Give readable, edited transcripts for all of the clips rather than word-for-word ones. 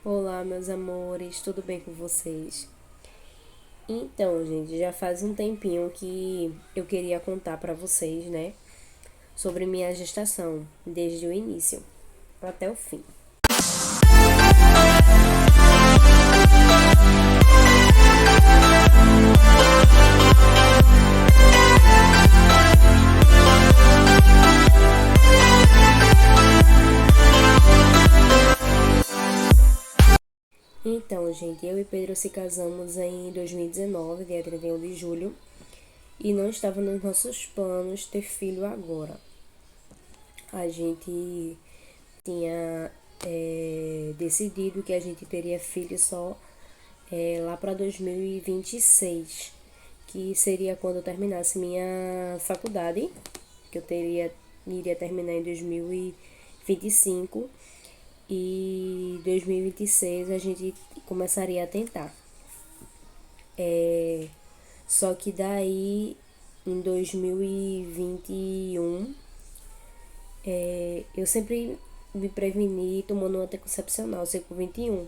Olá, meus amores, tudo bem com vocês? Então, gente, já faz um tempinho que eu queria contar pra vocês, né, sobre minha gestação, desde o início até o fim. Então, gente, eu e Pedro se casamos em 2019, dia 31 de julho, e não estava nos nossos planos ter filho agora. A gente tinha decidido que a gente teria filho só lá para 2026, que seria quando eu terminasse minha faculdade, que iria terminar em 2025 e 2026 a gente começaria a tentar. Só que daí em 2021 eu sempre me preveni tomando um anticoncepcional, ciclo 21.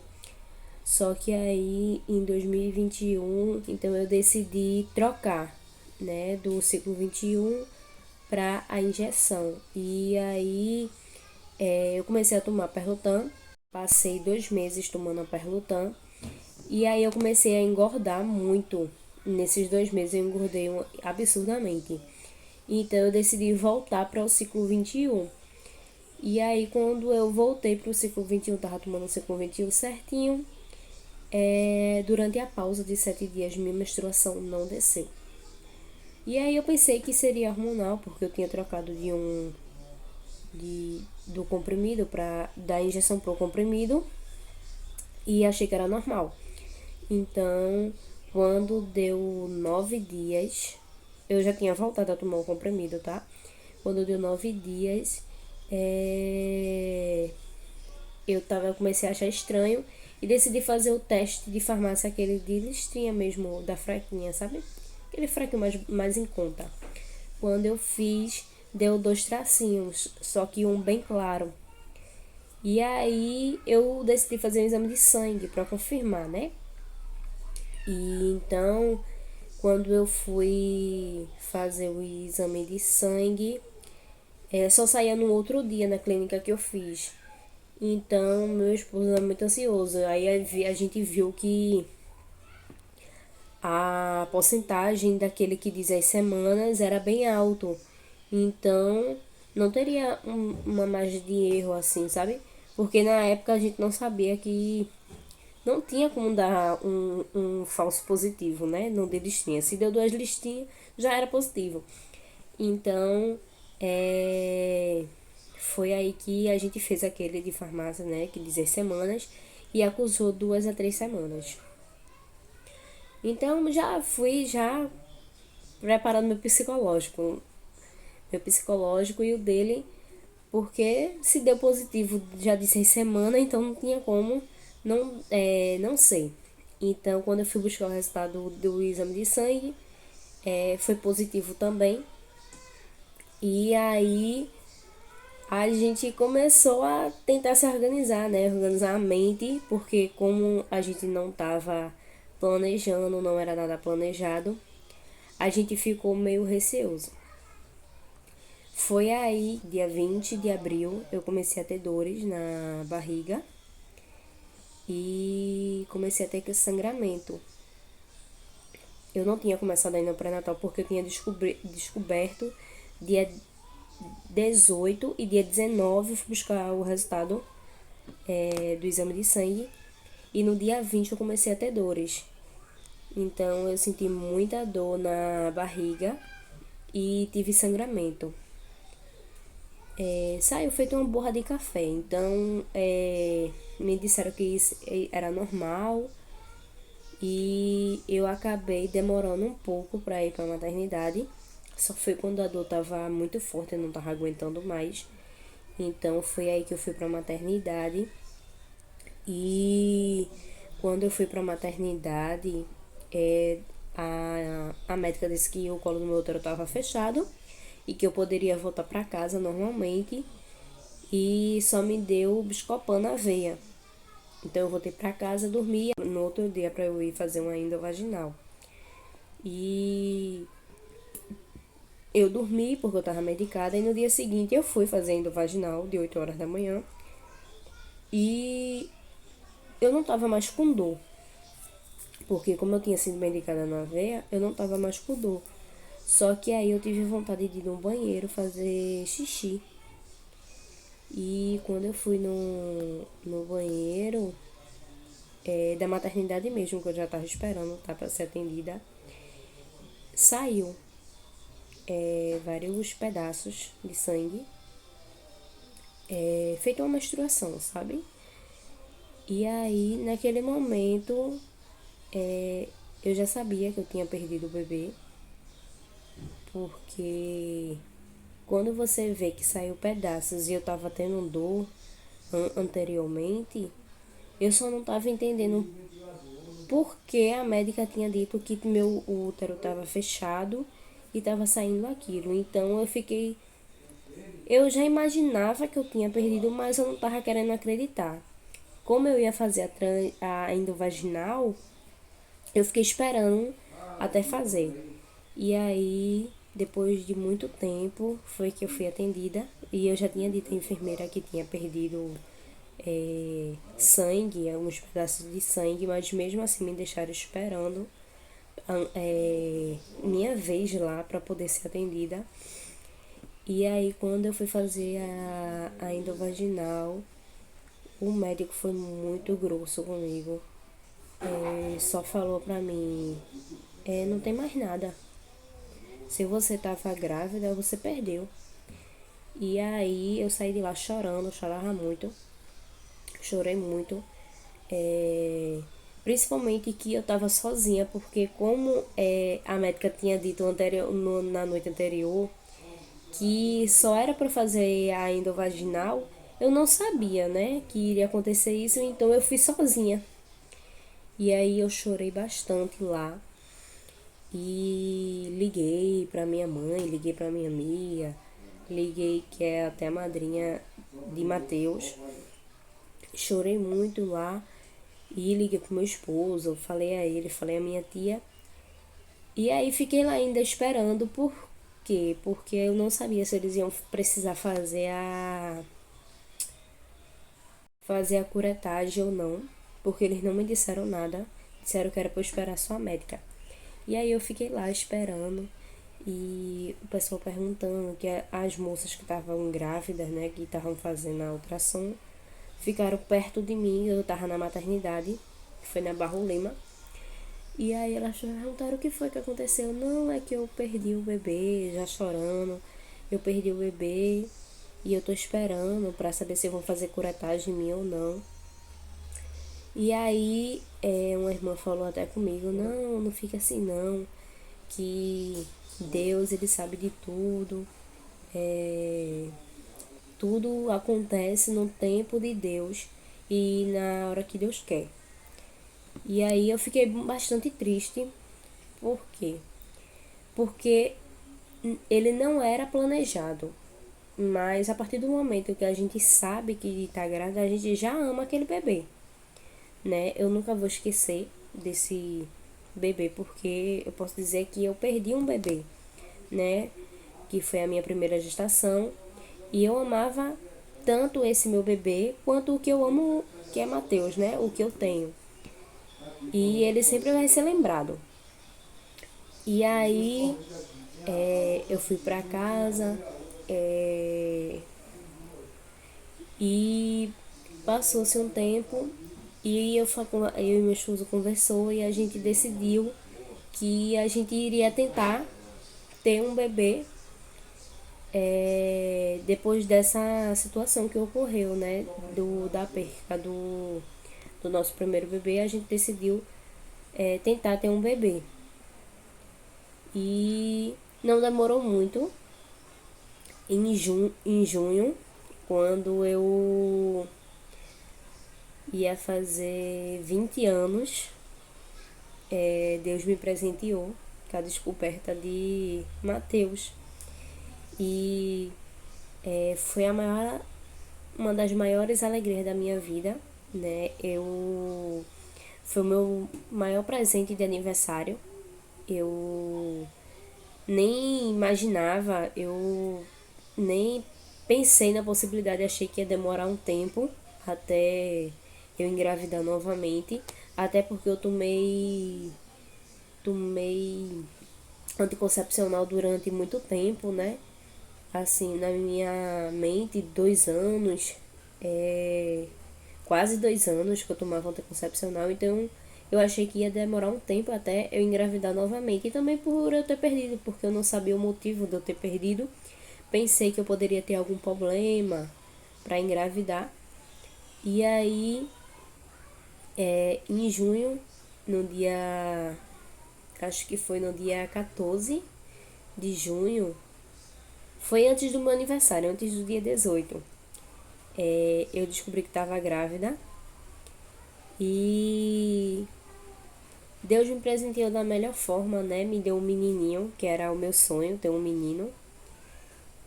Só que aí em 2021, então eu decidi trocar, né, do ciclo 21 para a injeção. E aí eu comecei a tomar Perlutan, passei 2 meses tomando a Perlutan, e aí eu comecei a engordar muito. Nesses 2 meses eu engordei absurdamente. Então eu decidi voltar para o ciclo 21. E aí quando eu voltei para o ciclo 21, tava tomando o ciclo 21 certinho. Durante a pausa de 7 dias, minha menstruação não desceu. E aí eu pensei que seria hormonal, porque eu tinha trocado do comprimido da injeção pro comprimido e achei que era normal. Então, quando deu 9 dias, eu já tinha voltado a tomar o comprimido, tá? Quando deu 9 dias, eu comecei a achar estranho e decidi fazer o teste de farmácia, aquele de listrinha mesmo, da fraquinha, sabe? Aquele fraquinho mais em conta. Quando eu fiz, deu 2 tracinhos, só que um bem claro. E aí eu decidi fazer um exame de sangue para confirmar, né? E então, quando eu fui fazer o exame de sangue, só saía no outro dia na clínica que eu fiz. Então, meu esposo era muito ansioso. Aí a gente viu que a porcentagem daquele que diz as semanas era bem alto. Então, não teria uma margem de erro assim, sabe? Porque na época a gente não sabia que não tinha como dar um falso positivo, né? Não deu listinha. Se deu 2 listinhas, já era positivo. Então, foi aí que a gente fez aquele de farmácia, né? Que diz as semanas. E acusou 2 a 3 semanas. Então, já fui já preparando meu psicológico e o dele, porque se deu positivo já de 6 semanas, então não tinha como não sei. Então, quando eu fui buscar o resultado do exame de sangue, foi positivo também. E aí a gente começou a tentar se organizar, né? Organizar a mente, porque como a gente não estava planejando, não era nada planejado, a gente ficou meio receoso. Foi aí, dia 20 de abril, eu comecei a ter dores na barriga e comecei a ter esse sangramento. Eu não tinha começado ainda no pré-natal porque eu tinha descoberto dia 18 e dia 19 eu fui buscar o resultado do exame de sangue e no dia 20 eu comecei a ter dores. Então eu senti muita dor na barriga e tive sangramento. Saiu feito uma borra de café. Então, me disseram que isso era normal e eu acabei demorando um pouco para ir para a maternidade. Só foi quando a dor tava muito forte, eu não tava aguentando mais. Então, foi aí que eu fui para a maternidade. E quando eu fui para a maternidade, a médica disse que o colo do meu útero estava fechado e que eu poderia voltar para casa normalmente e só me deu Buscopan na veia. Então eu voltei pra casa, dormi no outro dia pra eu ir fazer uma endovaginal. E eu dormi porque eu tava medicada e no dia seguinte eu fui fazer endovaginal de 8 horas da manhã e eu não tava mais com dor. Porque como eu tinha sido medicada na veia, eu não tava mais com dor. Só que aí eu tive vontade de ir no banheiro fazer xixi. E quando eu fui no banheiro, da maternidade mesmo, que eu já tava esperando, tá, pra ser atendida, saiu vários pedaços de sangue, feito uma menstruação, sabe? E aí, naquele momento, eu já sabia que eu tinha perdido o bebê, porque quando você vê que saiu pedaços e eu tava tendo dor anteriormente, eu só não tava entendendo por que a médica tinha dito que meu útero tava fechado e tava saindo aquilo. Então eu fiquei. Eu já imaginava que eu tinha perdido, mas eu não tava querendo acreditar. Como eu ia fazer a endovaginal, eu fiquei esperando até fazer. E aí, depois de muito tempo, foi que eu fui atendida. E eu já tinha dito à enfermeira que tinha perdido sangue, alguns pedaços de sangue, mas mesmo assim me deixaram esperando minha vez lá para poder ser atendida. E aí, quando eu fui fazer a endovaginal, o médico foi muito grosso comigo. Só falou pra mim: não tem mais nada. Se você tava grávida, você perdeu. E aí eu saí de lá chorando, eu chorava muito. Chorei muito. Principalmente que eu tava sozinha, porque como a médica tinha dito na noite anterior que só era para fazer a endovaginal, eu não sabia, né, que iria acontecer isso, então eu fui sozinha. E aí eu chorei bastante lá. E liguei pra minha mãe, liguei pra minha amiga, liguei que é até a madrinha de Mateus. Chorei muito lá e liguei pro meu esposo, falei a ele, falei a minha tia. E aí fiquei lá ainda esperando, por quê? Porque eu não sabia se eles iam precisar fazer a curetagem ou não, porque eles não me disseram nada, disseram que era pra eu esperar só a médica. E aí eu fiquei lá esperando e o pessoal perguntando que as moças que estavam grávidas, né, que estavam fazendo a ultrassom, ficaram perto de mim, eu tava na maternidade, que foi na Barro Lima. E aí elas perguntaram o que foi que aconteceu. Não, é que eu perdi o bebê, já chorando. Eu perdi o bebê e eu tô esperando pra saber se vão fazer curetagem em mim ou não. E aí uma irmã falou até comigo: não, não fica assim não, que Deus, ele sabe de tudo. Tudo acontece no tempo de Deus e na hora que Deus quer. E aí eu fiquei bastante triste. Por quê? Porque ele não era planejado. Mas a partir do momento que a gente sabe que tá grávida, a gente já ama aquele bebê, né? Eu nunca vou esquecer desse bebê, porque eu posso dizer que eu perdi um bebê, né? Que foi a minha primeira gestação. E eu amava tanto esse meu bebê, quanto o que eu amo, que é Mateus, né? O que eu tenho. E ele sempre vai ser lembrado. E aí eu fui pra casa e passou-se um tempo e eu e meu esposo conversou e a gente decidiu que a gente iria tentar ter um bebê depois dessa situação que ocorreu, né? Da perca do nosso primeiro bebê, a gente decidiu tentar ter um bebê. E não demorou muito. Em junho, quando eu ia fazer 20 anos, Deus me presenteou com a descoberta de Mateus. E foi uma das maiores alegrias da minha vida, né? Foi o meu maior presente de aniversário. Eu nem imaginava, eu nem pensei na possibilidade, achei que ia demorar um tempo até eu engravidar novamente, até porque eu tomei anticoncepcional durante muito tempo, né? Assim, na minha mente, 2 anos, quase 2 anos que eu tomava anticoncepcional, então eu achei que ia demorar um tempo até eu engravidar novamente. E também por eu ter perdido, porque eu não sabia o motivo de eu ter perdido. Pensei que eu poderia ter algum problema para engravidar. E aí, em junho, no dia. Acho que foi no dia 14 de junho. Foi antes do meu aniversário, antes do dia 18. Eu descobri que estava grávida. E Deus me presenteou da melhor forma, né? Me deu um menininho, que era o meu sonho, ter um menino.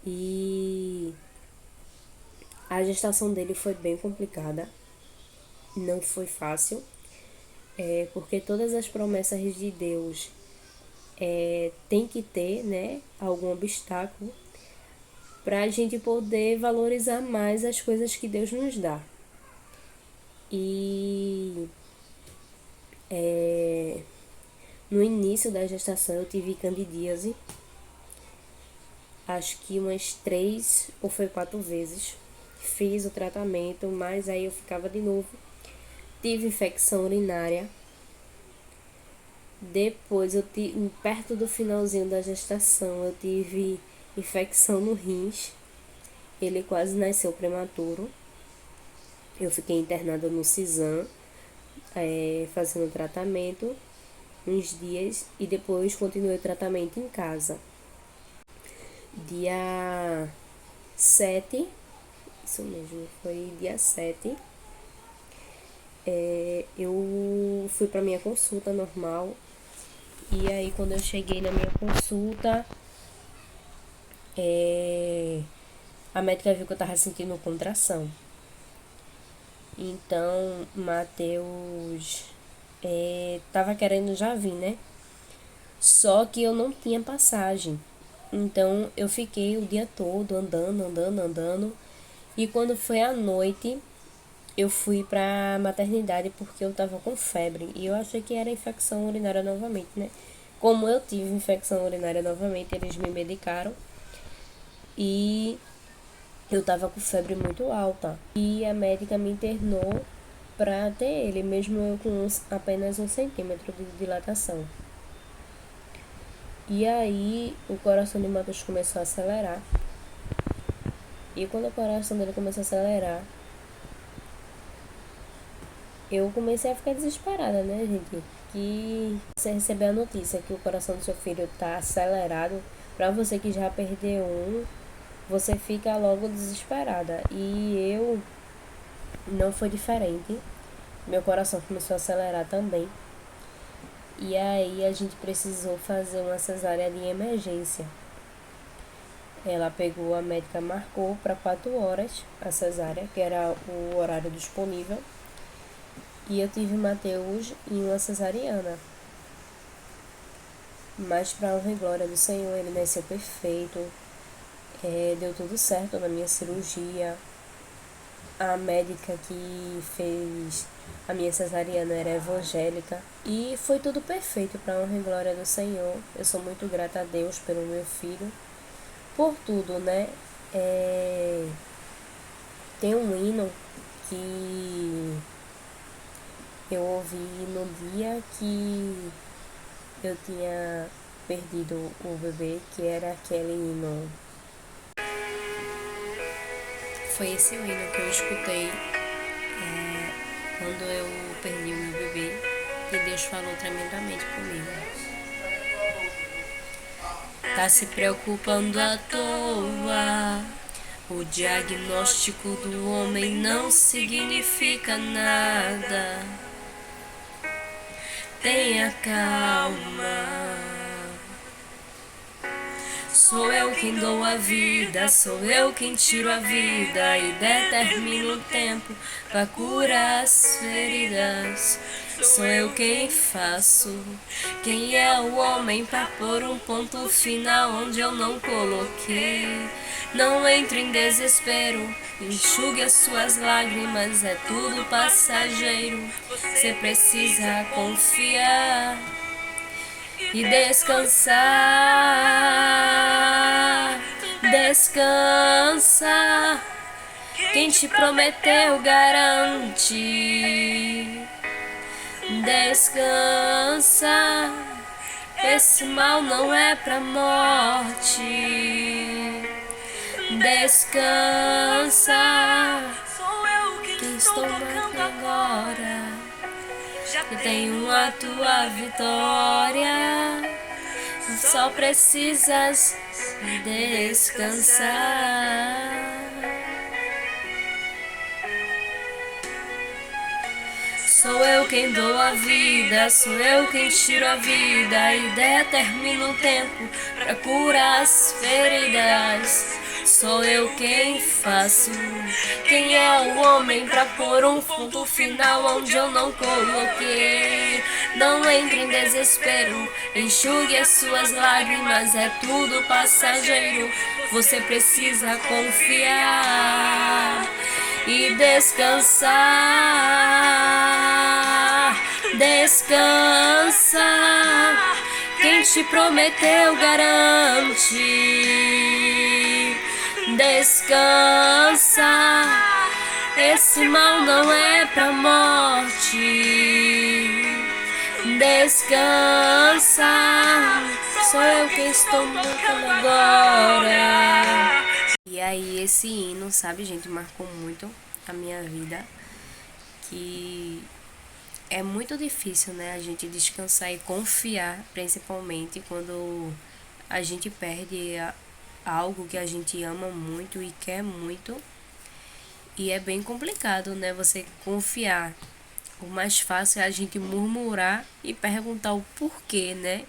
E a gestação dele foi bem complicada. Não foi fácil. Porque todas as promessas de Deus tem que ter, né? Algum obstáculo para a gente poder valorizar mais as coisas que Deus nos dá. E no início da gestação eu tive candidíase, acho que umas 3 ou 4 vezes. Fiz o tratamento, mas aí eu ficava de novo. Tive infecção urinária. Depois, perto do finalzinho da gestação, eu tive infecção no rins. Ele quase nasceu prematuro. Eu fiquei internada no CISAM, fazendo tratamento uns dias e depois continuei o tratamento em casa. Dia 7, isso mesmo, foi dia 7, eu fui para minha consulta normal. E aí quando eu cheguei na minha consulta, a médica viu que eu tava sentindo contração. Então, Matheus tava querendo já vir, né? Só que eu não tinha passagem. Então, eu fiquei o dia todo andando. E quando foi à noite, eu fui pra maternidade porque eu tava com febre. E eu achei que era infecção urinária novamente, né? Como eu tive infecção urinária novamente, eles me medicaram. E eu tava com febre muito alta. E a médica me internou pra ter ele, mesmo eu com apenas 1 centímetro de dilatação. E aí o coração de Matheus começou a acelerar. E quando o coração dele começou a acelerar, eu comecei a ficar desesperada, né, gente? Que você receber a notícia que o coração do seu filho tá acelerado, pra você que já perdeu um, você fica logo desesperada. E eu não foi diferente. Meu coração começou a acelerar também. E aí a gente precisou fazer uma cesárea de emergência. Ela pegou, a médica marcou para 4 horas a cesárea, que era o horário disponível. E eu tive Matheus em uma cesariana. Mas para honra e glória do Senhor, ele nasceu perfeito. Deu tudo certo na minha cirurgia. A médica que fez a minha cesariana era evangélica. E foi tudo perfeito para honra e glória do Senhor. Eu sou muito grata a Deus pelo meu filho. Por tudo, né? Tem um hino que eu ouvi no dia que eu tinha perdido o bebê, que era aquele hino. Foi esse o hino que eu escutei quando eu perdi o meu bebê, e Deus falou tremendamente comigo. Tá se preocupando à toa. O diagnóstico do homem não significa nada. Tenha calma. Sou eu quem dou a vida, sou eu quem tiro a vida e determino o tempo pra curar as feridas. Sou eu quem faço. Quem é o homem pra pôr um ponto final onde eu não coloquei? Não entre em desespero, enxugue as suas lágrimas, é tudo passageiro. Você precisa confiar e descansar. Descansa. Quem te prometeu garante. Descansa. Esse mal não é pra morte. Descansa. Sou eu Que quem estou estou tocando agora. Já Eu tenho a tua vitória. Só precisas descansar. Sou eu quem dou a vida, sou eu quem tiro a vida e determino o tempo pra curar as feridas. Sou eu quem faço. Quem é o homem pra pôr um ponto final onde eu não coloquei? Não entre em desespero, enxugue as suas lágrimas, é tudo passageiro. Você precisa confiar e descansar. Descansa. Quem te prometeu garante. Descansa. Esse mal não é pra morte. Descansa. Sou eu quem estou tocando agora. E aí esse hino, sabe, gente, marcou muito a minha vida. Que é muito difícil, né, a gente descansar e confiar, principalmente quando a gente perde algo que a gente ama muito e quer muito. E é bem complicado, né, você confiar. O mais fácil é a gente murmurar e perguntar o porquê, né?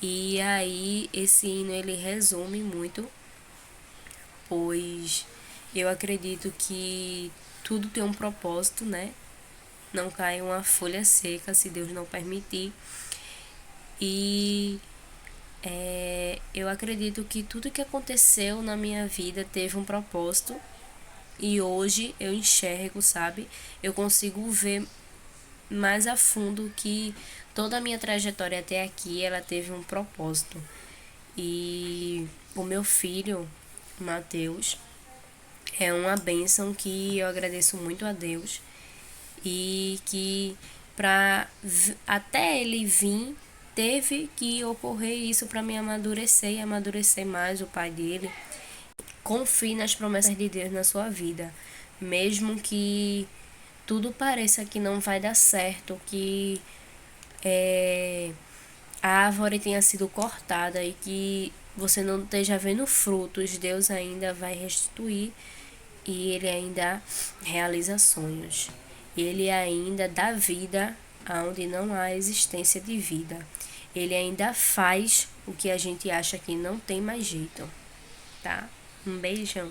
E aí esse hino ele resume muito, pois eu acredito que tudo tem um propósito, né? Não cai uma folha seca se Deus não permitir. E eu acredito que tudo que aconteceu na minha vida teve um propósito. E hoje eu enxergo, sabe? Eu consigo ver mais a fundo que toda a minha trajetória até aqui, ela teve um propósito. E o meu filho, Mateus, é uma bênção que eu agradeço muito a Deus. E que até ele vir, teve que ocorrer isso para me amadurecer e amadurecer mais o pai dele. Confie nas promessas de Deus na sua vida, mesmo que tudo pareça que não vai dar certo, que a árvore tenha sido cortada e que você não esteja vendo frutos, Deus ainda vai restituir e Ele ainda realiza sonhos. Ele ainda dá vida aonde não há existência de vida. Ele ainda faz o que a gente acha que não tem mais jeito, tá? Um beijão.